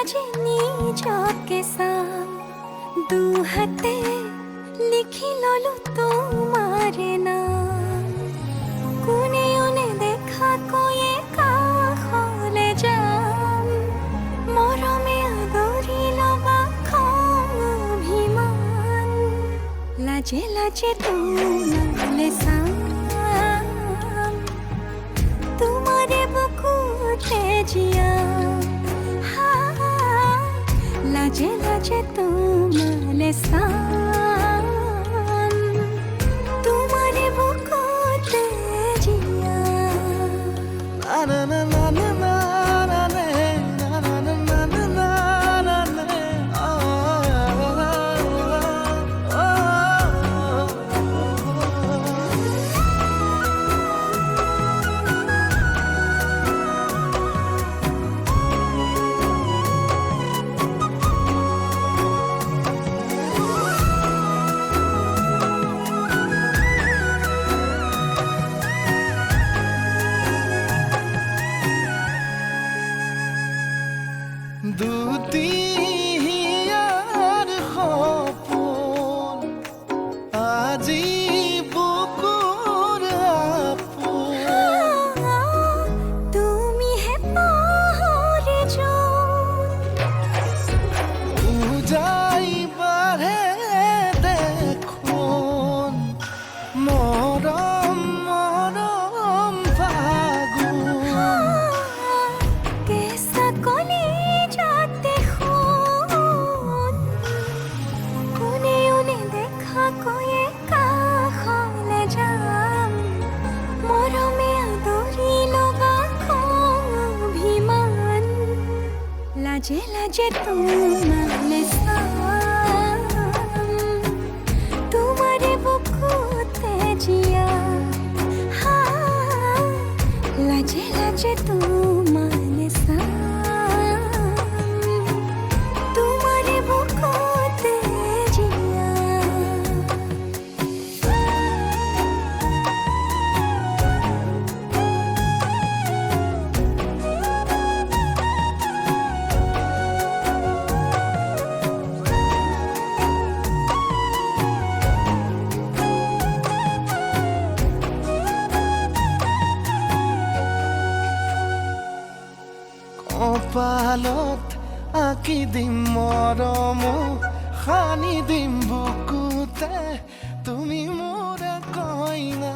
আজি নিজকে চাম দুহাতে লিখি ললো তোমাৰে নাম কোনেও নেদেখাকৈয়ে কাষলে যাম মৰমে আদৰি লবা খং অভিমান লাজে লাজে তোমালে চাম তোমাৰে বুকুতে জিয়াম লাজে লাজে তোমালে চাম তোমাৰে বুকুতে জিয়াম না না না না না না না না না না না না না দুটিয়াৰ সপোন আজি বুকুৰ আপোন তুমিহে পাহৰি যোন উজাই বাঢ়ে দেখোন মৰম মৰম ফাগুন কেঁচা কলিজাতে সোণ কোনেও নেদেখাকৈয়ে কাষলে যাম মৰমে আদৰি লবা খং অভিমান লাজে লাজে তোমালে চাম তোমাৰে বুকুতে জিয়াম লাজে লাজে তোমালে চাম তোমাৰে বুকুতে জিয়াম কপালত আঁকি দিম মৰম সানি দিম বুকুতে তুমি মোৰ কইনা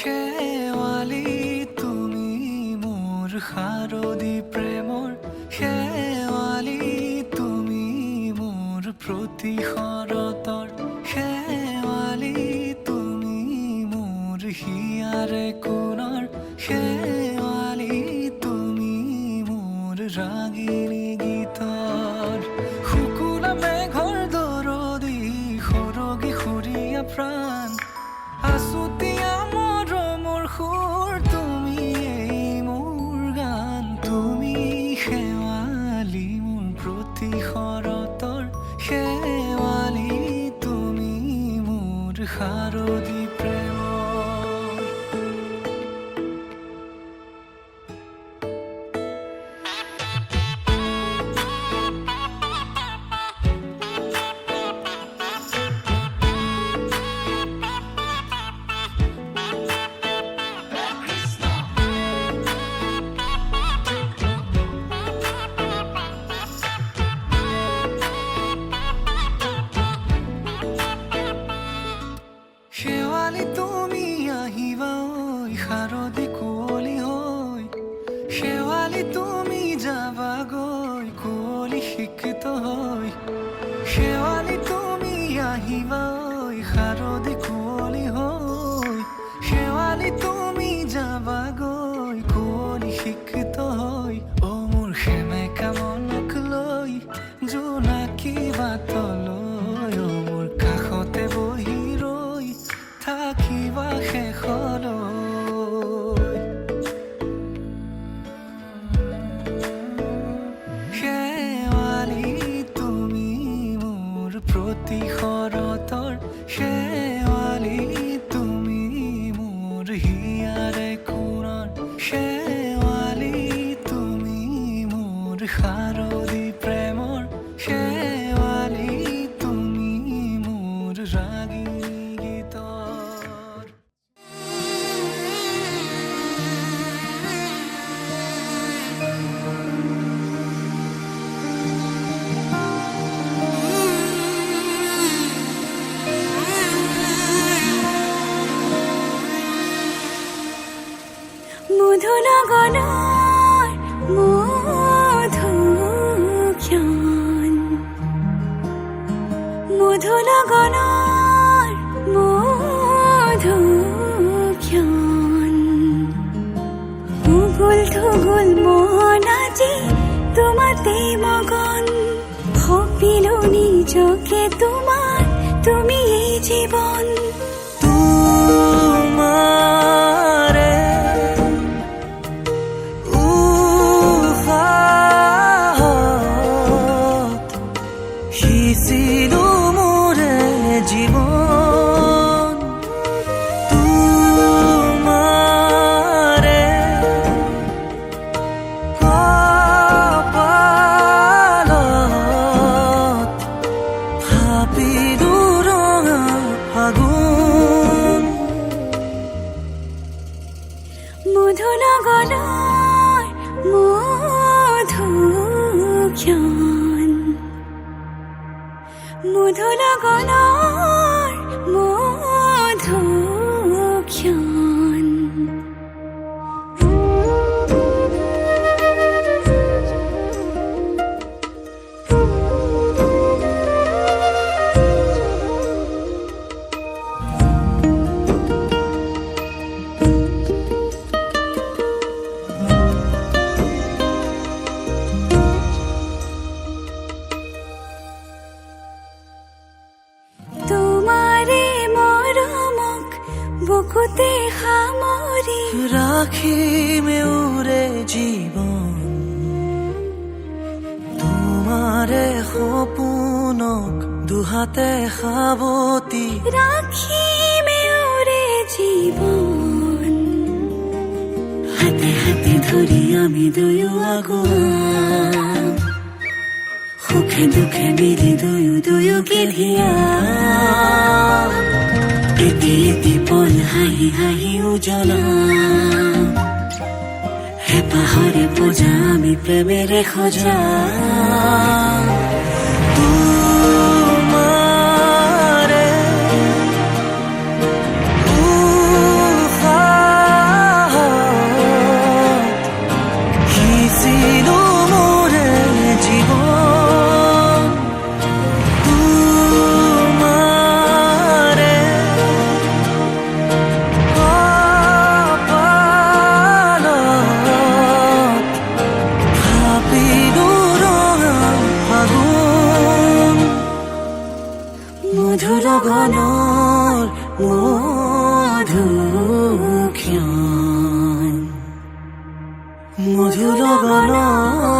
শেৱালি তুমি মোৰ শাৰদী প্ৰেমৰ শেৱালি তুমি মোৰ প্ৰতি শৰতৰ শেৱালি তুমি মোৰ হিয়াৰে কোণৰ শেৱালি তুমি মোৰ ৰাগিনী গীতৰ শুকুলা মেঘৰ দৰদি সৰগী সুৰীয়া প্ৰাণ আছুতীয়া মৰমৰ সুৰ তুমি মোৰ গান তুমি শেৱালি মোৰ প্ৰতি শৰতৰ শেৱালি তুমি মোৰ শাৰদী প্ৰেমৰ শেৱালি তুমি আহিবা ঐ শাৰদী কুঁৱলী হৈ শেৱালি তুমি যাবাগৈ কুঁৱলী শিক্ষিত হৈ শেৱালি তুমি আহিবা ঐ শাৰদী কুঁৱলী হৈ শেৱালি তুমি যাবাগৈ কুঁৱলী শিক্ষিত হৈ অ মোৰ সেমেকা মনক লৈ জোনাকী বাটলৈ অ মোৰ কাষতে বহি ৰৈ থাকি কিবা শেষলৈ শেৱালি তুমি মোৰ প্ৰতি শৰতৰ শেৱালি তুমি মোৰ হিয়াৰে কোণৰ শেৱালি তুমি মোৰ শাৰদী প্ৰেমৰ শেৱালি তুমি মোৰ ৰাগী গীতৰ মধু লগনৰ মধুক্ষণ মধু লগনৰ মধুক্ষণ উগুল থুগুল মন আজি তোমাতে মগন সপিলো নিজকে তোমাৰ তুমি এই জীৱন তোমাৰে উশাহত সিঁচিলো মোৰে জীৱন তোমাৰে কপালত ভাবিলো ৰঙা ফাগুন মধু লগনৰ মধুক্ষণ মধু লগনৰ মধুক্ষণ তোমাৰে মৰমক বুকুতে সামৰি ৰাখিমে উৰে জীৱন তোমাৰে সপোনক দুহাতে সাৱতি ৰাখিমে উৰে জীৱন হাতে হাতে ধৰি আমি দুয়ো আগুৱা সুখে দুখে মিলি দুয়োকে ধিয়া এটি এটি পল হাঁহি হাঁহি উজ্বলা হেঁপাহৰে পূজা আমি প্ৰেমেৰে সজা তোমাৰে উশাহত সিঁচিলো মোৰে জীৱন তোমাৰে কপালত ভাবিলো ৰঙা ফাগুন মধু লগনৰ মধুক্ষণ মধু লগনৰ